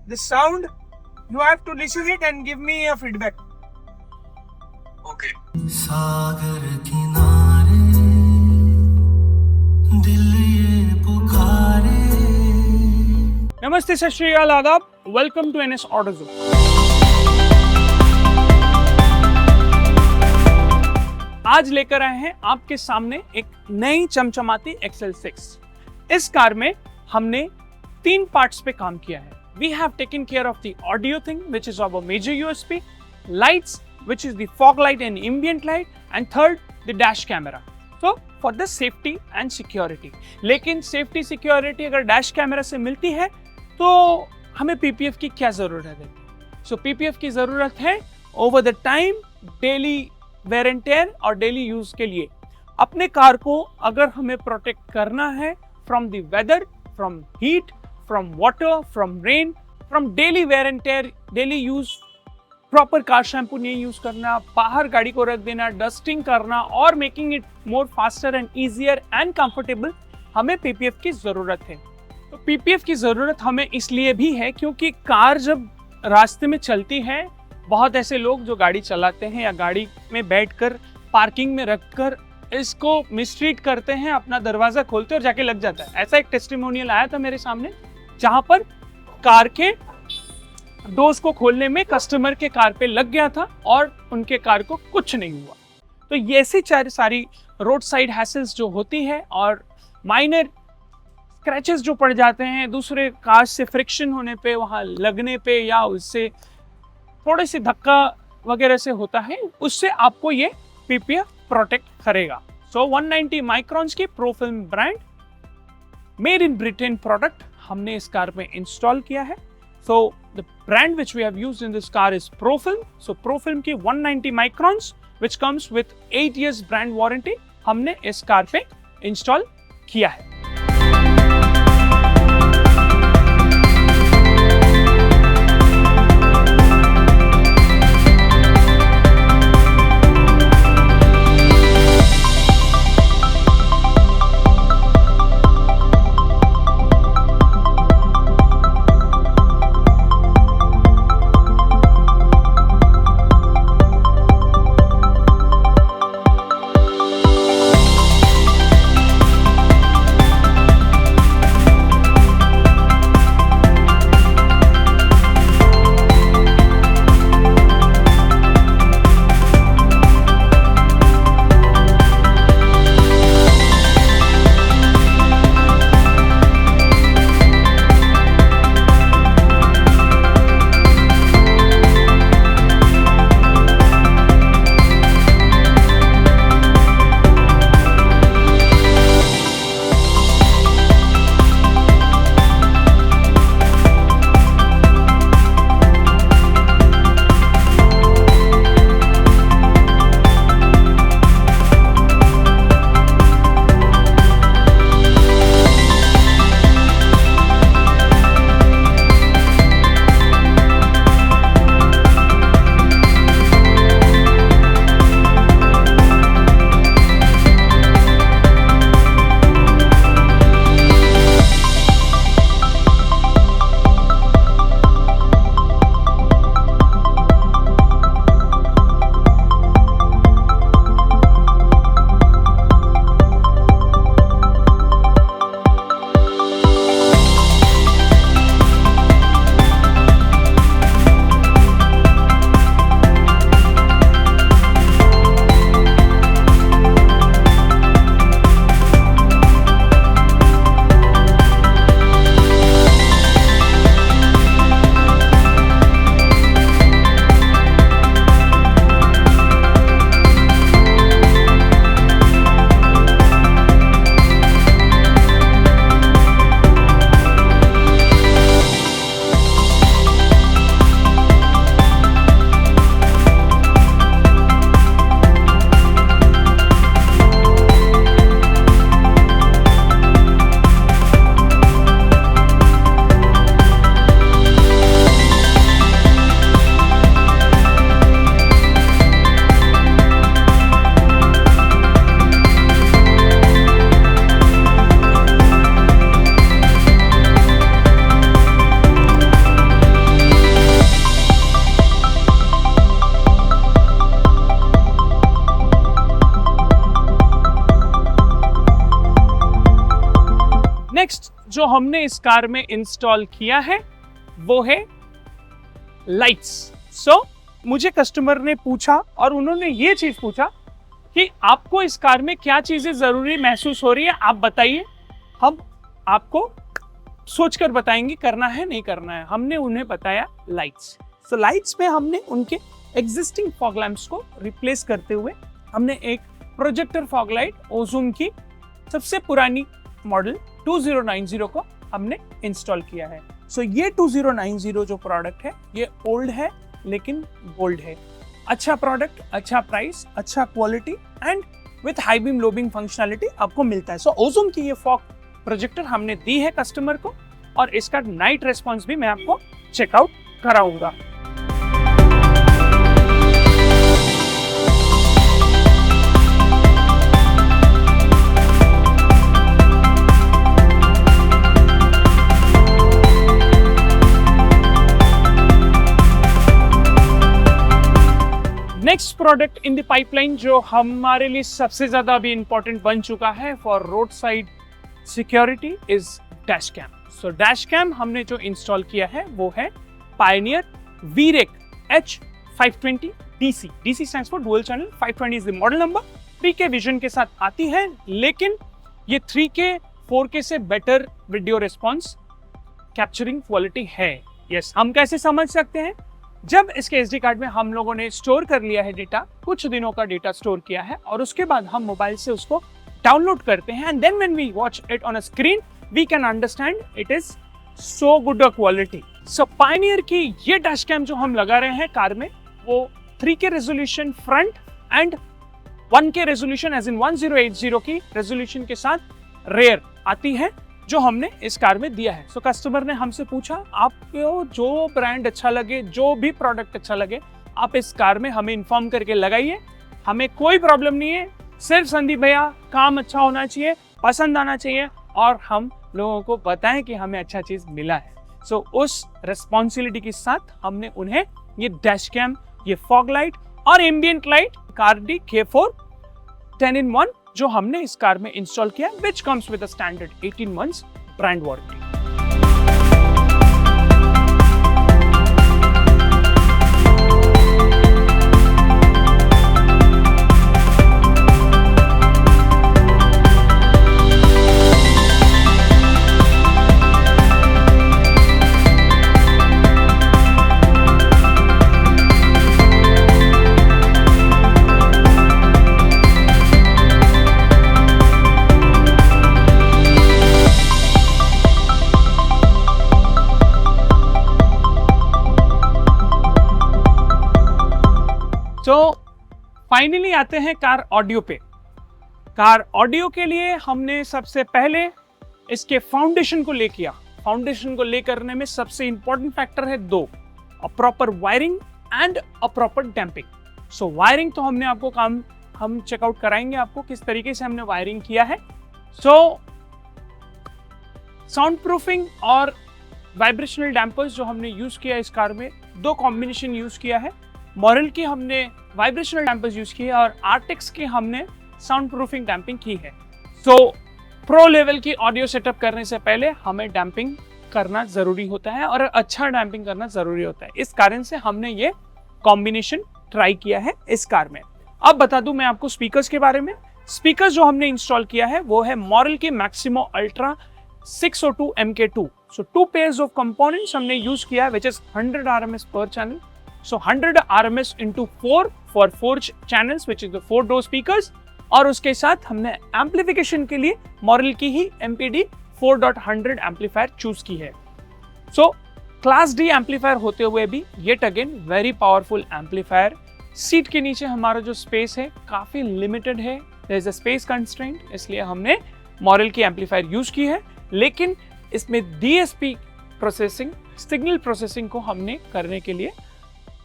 the sound, you have to listen it and give me a feedback. Okay. सागर किनारे दिल ये पुकारे। नमस्ते, सत श्री अकाल, आदाब। Welcome to NS Autozone. आज लेकर आए हैं आपके सामने एक नई चमचमाती XL6। इस कार में हमने 3 पार्ट्स पे काम किया है। We have taken care of the audio thing, which is our major USP, lights, which is the fog light and ambient light, and third, the dash camera. So for the safety and security. लेकिन safety security अगर dash camera से मिलती है तो हमें PPF की क्या ज़रूरत है? So PPF की ज़रूरत है over the time, daily wear and tear और daily use के लिए। अपने कार को अगर हमें प्रोटेक्ट करना है from the weather, from heat, from water, from rain, from daily wear and tear, daily use, proper car shampoo नहीं यूज करना, बाहर गाड़ी को रख देना, डस्टिंग करना और making it more faster and easier and comfortable, हमें पीपीएफ की ज़रूरत है। तो पीपीएफ की ज़रूरत हमें इसलिए भी है क्योंकि कार जब रास्ते में चलती है, बहुत ऐसे लोग जो गाड़ी चलाते हैं या गाड़ी में बैठकर पार्किंग में रखकर इसको मिसट्रीट करते हैं, अपना दरवाज़ा खोलते और जाके लग जाता है। ऐसा एक टेस्टिमोनियल आया था मेरे सामने, जहाँ पर कार के डोर्स को खोलने में कस्टमर के कार पे लग गया था और उनके कार को कुछ नहीं हुआ। तो ये ऐसी सारी रोड साइड हैसल्स जो होती है और माइनर स्क्रैचेस जो पड़ जाते हैं दूसरे कार से फ्रिक्शन होने पे, वहाँ लगने पे या उससे थोड़े से धक्का वगैरह से होता है, उससे आपको ये पीपीएफ प्रोटेक्ट करेगा। सो 190 माइक्रॉन्स की profilm brand, made in Britain product हमने इस कार में इंस्टॉल किया है। So the brand which we have used in this car is Profilm. So Profilm की 190 microns which comes with 8 years brand warranty हमने इस कार पे इंस्टॉल किया है। जो हमने इस कार में इंस्टॉल किया है वो है लाइट्स। सो मुझे कस्टमर ने पूछा और उन्होंने ये चीज पूछा कि आपको इस कार में क्या चीजें जरूरी महसूस हो रही है, आप बताइए, हम आपको सोचकर बताएंगे करना है नहीं करना है। हमने उन्हें बताया लाइट्स। सो लाइट्स में हमने उनके एग्जिस्टिंग फॉग लैंप्स को रिप्लेस करते हुए हमने एक प्रोजेक्टर फॉग लाइट ओज़ूम की सबसे पुरानी मॉडल 2090 को हमने इंस्टॉल किया है। सो ये 2090 जो प्रोडक्ट है ये ओल्ड है लेकिन गोल्ड है। अच्छा प्रोडक्ट, अच्छा प्राइस, अच्छा quality and with high beam low beam functionality आपको मिलता है। सो ओज़ूम की ये फॉग प्रोजेक्टर हमने दी है कस्टमर को और इसका नाइट रेस्पॉन्स भी मैं आपको चेकआउट कराऊंगा। Next product in the pipeline जो हमारे लिए सबसे ज्यादा अभी इंपॉर्टेंट बन चुका है for road side security is dash cam. So dash cam हमने जो इंस्टॉल किया है वो है Pioneer VREC H520 DC। DC stands for dual channel, 520 is the model number. 3K vision के साथ आती है लेकिन ये 3K 4K से better video response capturing quality है। यस, हम कैसे समझ सकते हैं? जब इसके SD कार्ड में हम लोगों ने स्टोर कर लिया है डेटा, कुछ दिनों का डेटा स्टोर किया है और उसके बाद हम मोबाइल से उसको डाउनलोड करते हैं and then when we watch it on a screen we can understand it is so good a quality. So Pioneer की ये डैश कैम जो हम लगा रहे हैं कार में वो 3K resolution front and 1K resolution as in 1080 की रेजोल्यूशन के साथ रेयर आती है जो हमने इस कार में दिया है। सो कस्टमर ने हमसे पूछा आपको जो ब्रांड अच्छा लगे, जो भी प्रोडक्ट अच्छा लगे, आप इस कार में हमें इन्फॉर्म करके लगाइए, हमें कोई प्रॉब्लम नहीं है। सिर्फ संदीप भैया काम अच्छा होना चाहिए, पसंद आना चाहिए और हम लोगों को बताएं कि हमें अच्छा चीज मिला है। सो उस रिस्पॉन्सिबिलिटी के साथ हमने उन्हें ये डैश कैम, ये फॉग लाइट और एम्बियंट लाइट कार्डी K4 10-in-1 जो हमने इस कार में इंस्टॉल किया, which comes with a standard 18 months brand warranty. तो फाइनली आते हैं कार ऑडियो पे। कार ऑडियो के लिए हमने सबसे पहले इसके फाउंडेशन को ले किया। फाउंडेशन को ले करने में सबसे इंपॉर्टेंट फैक्टर है दो, a proper wiring and a proper damping. So wiring तो हमने आपको हम चेकआउट कराएंगे आपको किस तरीके से हमने वायरिंग किया है। सो साउंड प्रूफिंग और वाइब्रेशनल डैम्पर्स जो हमने यूज किया इस कार में, दो कॉम्बिनेशन यूज किया है। मॉरल की हमने वाइब्रेशनल डैम्पर्स यूज किए और आर्टिक्स की हमने साउंड प्रूफिंग डैम्पिंग की है। सो प्रो लेवल की ऑडियो सेटअप करने से पहले हमें डैम्पिंग करना जरूरी होता है और अच्छा डैम्पिंग करना जरूरी होता है। इस कारण से हमने ये कॉम्बिनेशन ट्राई किया है इस कार में। अब बता दूं मैं आपको स्पीकर्स के बारे में। स्पीकर्स जो हमने इंस्टॉल किया है वो है मॉरल की Maximo ultra 602 MK2। So 2 pairs of components हमने यूज किया है which is 100 RMS per channel. So 100 RMS into 4 for 4 channels which is the 4 door speakers और उसके साथ हमने एम्पलीफिकेशन के लिए मॉरल की ही MPD 4.100 एम्पलीफायर चूज की है। सो क्लास D एम्पलीफायर होते हुए भी yet again very powerful amplifier. Seat के नीचे हमारा जो स्पेस है काफी लिमिटेड है, there is a space constraint, इसलिए हमने मॉरल की एम्पलीफायर यूज की है। लेकिन इसमें DSP प्रोसेसिंग, सिग्नल प्रोसेसिंग को हमने करने के लिए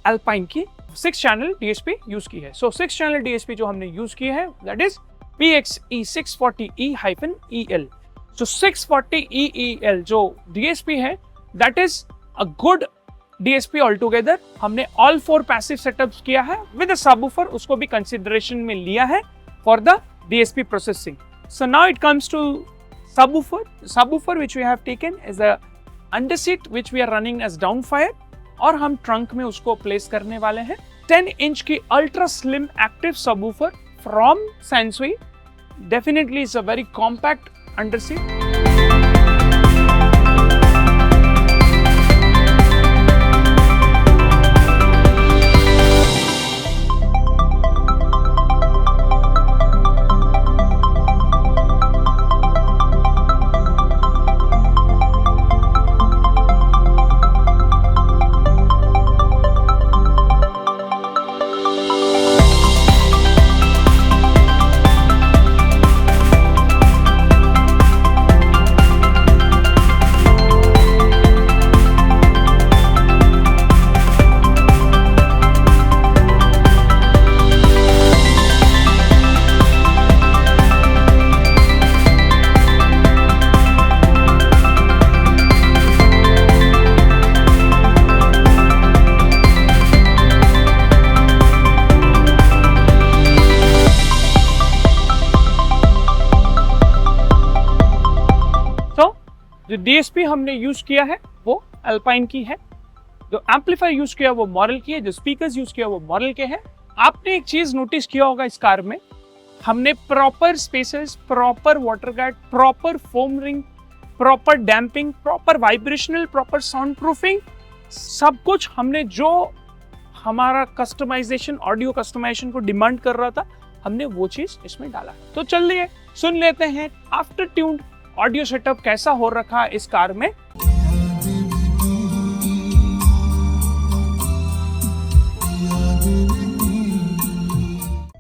अल्पाइन की 6 चैनल DSP यूज की है। सो 6 चैनल DSP जो हमने यूज की है that is PXE 640E-EL। So 640E-EL जो DSP है that is a good DSP all together. हमने ऑल 4 पैसिव सेटअप्स किया है विद अ सबवूफर, उसको भी कंसिडरेशन में लिया है for the DSP processing. So now it comes to subwoofer which we have taken is a under seat which we are running as downfire और हम trunk में उसको प्लेस करने वाले हैं। 10 इंच की ultra slim active subwoofer from Sansui, definitely is a very compact under seat. जो DSP हमने यूज किया है वो अल्पाइन की है, जो एम्पलीफायर यूज किया वो मॉडल की है, जो स्पीकर्स यूज किया वो मॉडल के हैं। आपने एक चीज नोटिस किया होगा इस कार में, हमने proper spaces, proper water guard, proper foam ring, proper damping, proper vibrational, proper sound proofing, सब कुछ हमने जो हमारा कस्टमाइजेशन, ऑडियो कस्टमाइजेशन को डिमांड कर रहा था, हमने वो चीज इसमें डाला। तो चलिए सुन लेते हैं आफ्टर ट्यून्ड ऑडियो सेटअप कैसा हो रखा है इस कार में।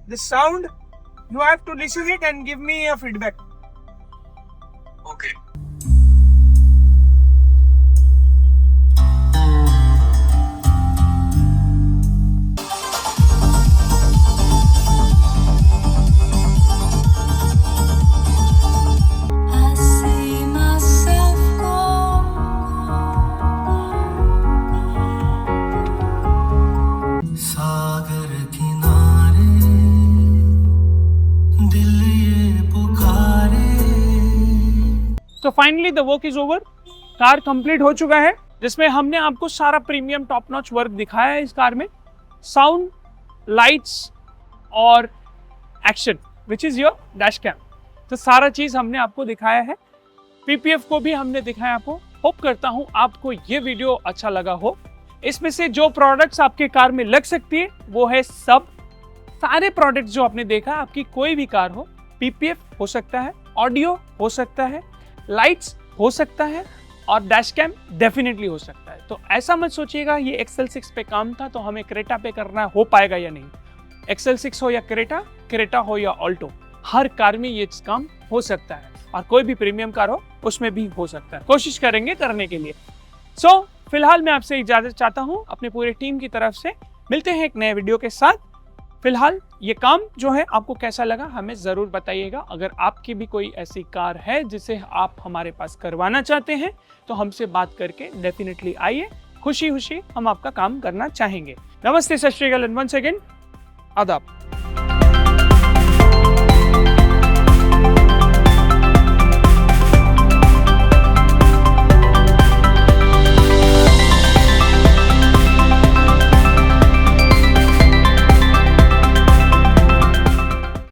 The sound, you have to listen it and give me a feedback. Okay. तो finally the work is over, car complete हो चुका है, जिसमें हमने आपको सारा प्रीमियम टॉप नॉच वर्क दिखाया है इस कार में। साउंड, लाइट्स और action which is your dash cam, तो सारा चीज हमने आपको दिखाया है। PPF को भी हमने दिखाया आपको। होप करता हूं आपको ये वीडियो अच्छा लगा हो। इसमें से जो प्रोडक्ट्स आपके कार में लग सकती है वो है सारे प्रोडक्ट्स जो आपने देखा, आपकी कोई भी कार हो, PPF हो सकता है, ऑडियो हो सकता है, लाइट्स हो सकता है और डैश कैम डेफिनेटली हो सकता है। तो ऐसा मत सोचिएगा ये XL6 पे काम था तो हमें क्रेटा पे करना हो पाएगा या नहीं। XL6 हो या क्रेटा हो या ऑल्टो, हर कार में ये काम हो सकता है और कोई भी प्रीमियम कार हो उसमें भी हो सकता है। कोशिश करेंगे करने के लिए। सो फिलहाल मैं आपसे इजाजत चाहता हूँ अपने पूरे टीम की तरफ से। मिलते हैं एक नए वीडियो के साथ। फिलहाल ये काम जो है आपको कैसा लगा हमें ज़रूर बताइएगा। अगर आपकी भी कोई ऐसी कार है जिसे आप हमारे पास करवाना चाहते हैं तो हमसे बात करके डेफिनेटली आइए, खुशी खुशी हम आपका काम करना चाहेंगे। नमस्ते, सत श्री अकाल, वंस अगेन आदाब।